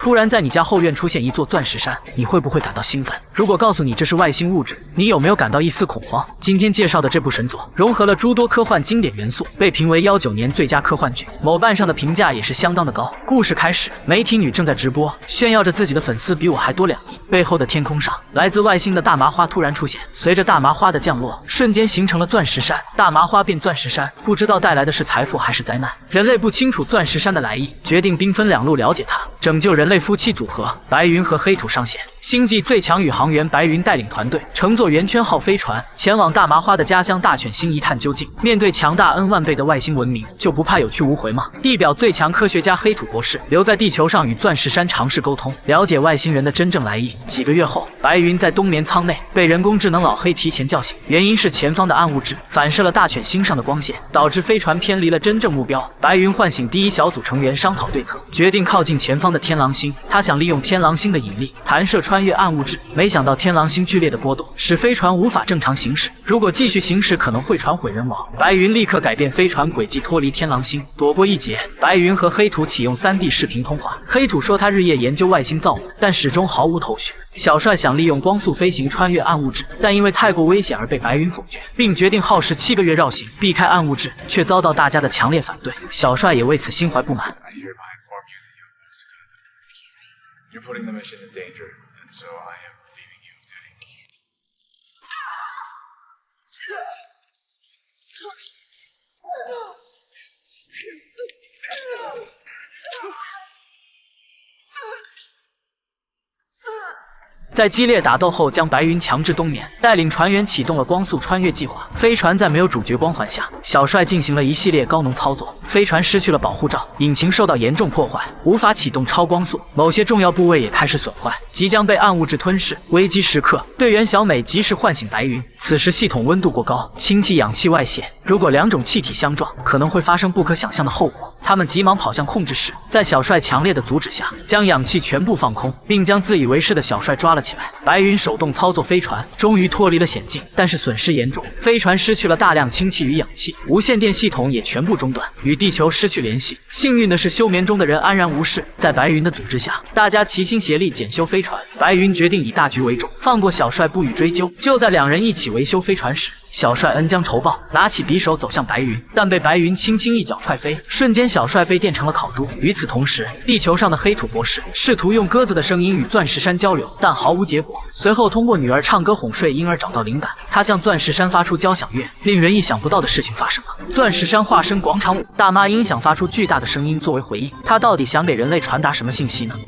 突然在你家后院出现一座钻石山，你会不会感到兴奋？如果告诉你这是外星物质，你有没有感到一丝恐慌？今天介绍的这部神作融合了诸多科幻经典元素，被评为19年最佳科幻剧，某瓣上的评价也是相当的高。故事开始，媒体女正在直播，炫耀着自己的粉丝比我还多2亿。背后的天空上，来自外星的大麻花突然出现，随着大麻花的降落，瞬间形成了钻石山。大麻花变钻石山，不知道带来的是财富还是灾难。人类不清楚钻石山的来意，决定兵分2路了解它，拯救人类夫妻组合白云和黑土上线。星际最强宇航员白云带领团队乘坐圆圈号飞船前往大麻花的家乡大犬星一探究竟。面对强大 N 万倍的外星文明，就不怕有去无回吗？地表最强科学家黑土博士留在地球上与钻石山尝试沟通，了解外星人的真正来意。几个月后，白云在冬眠舱内被人工智能老黑提前叫醒，原因是前方的暗物质反射了大犬星上的光线，导致飞船偏离了真正目标。白云唤醒第一小组成员商讨对策，决定靠近前方的天狼星。他想利用天狼星的引力弹射穿越暗物质，没想到天狼星剧烈的波动使飞船无法正常行驶，如果继续行驶可能会船毁人亡。白云立刻改变飞船轨迹脱离天狼星，躲过一劫。白云和黑土启用3D 视频通话，黑土说他日夜研究外星造物，但始终毫无头绪。小帅想利用光速飞行穿越暗物质，但因为太过危险而被白云否决，并决定耗时7个月绕行避开暗物质，却遭到大家的强烈反对。小帅也为此心怀不满。You're putting the mission in danger, and so I am relieving you of duty. 在激烈打斗后，将白云强制冬眠，带领船员启动了光速穿越计划。飞船在没有主角光环下，小帅进行了一系列高能操作，飞船失去了保护罩，引擎受到严重破坏，无法启动超光速，某些重要部位也开始损坏，即将被暗物质吞噬。危机时刻，队员小美及时唤醒白云，此时系统温度过高，氢气氧气外泄，如果2种气体相撞，可能会发生不可想象的后果。他们急忙跑向控制室，在小帅强烈的阻止下，将氧气全部放空，并将自以为是的小帅抓了起来。白云手动操作飞船，终于脱离了险境，但是损失严重，飞船失去了大量氢气与氧气，无线电系统也全部中断，与地球失去联系。幸运的是，休眠中的人安然无事。在白云的组织下，大家齐心协力检修飞船。白云决定以大局为重，放过小帅不予追究。就在2人一起维修飞船时，小帅恩将仇报，拿起匕首走向白云，但被白云轻轻一脚踹飞，瞬间小帅被电成了烤猪。与此同时，地球上的黑土博士试图用鸽子的声音与钻石山交流，但毫无结果。随后通过女儿唱歌哄睡婴儿找到灵感，他向钻石山发出交响乐，令人意想不到的事情发生了。钻石山化身广场舞，大妈音响发出巨大的声音作为回应，他到底想给人类传达什么信息呢？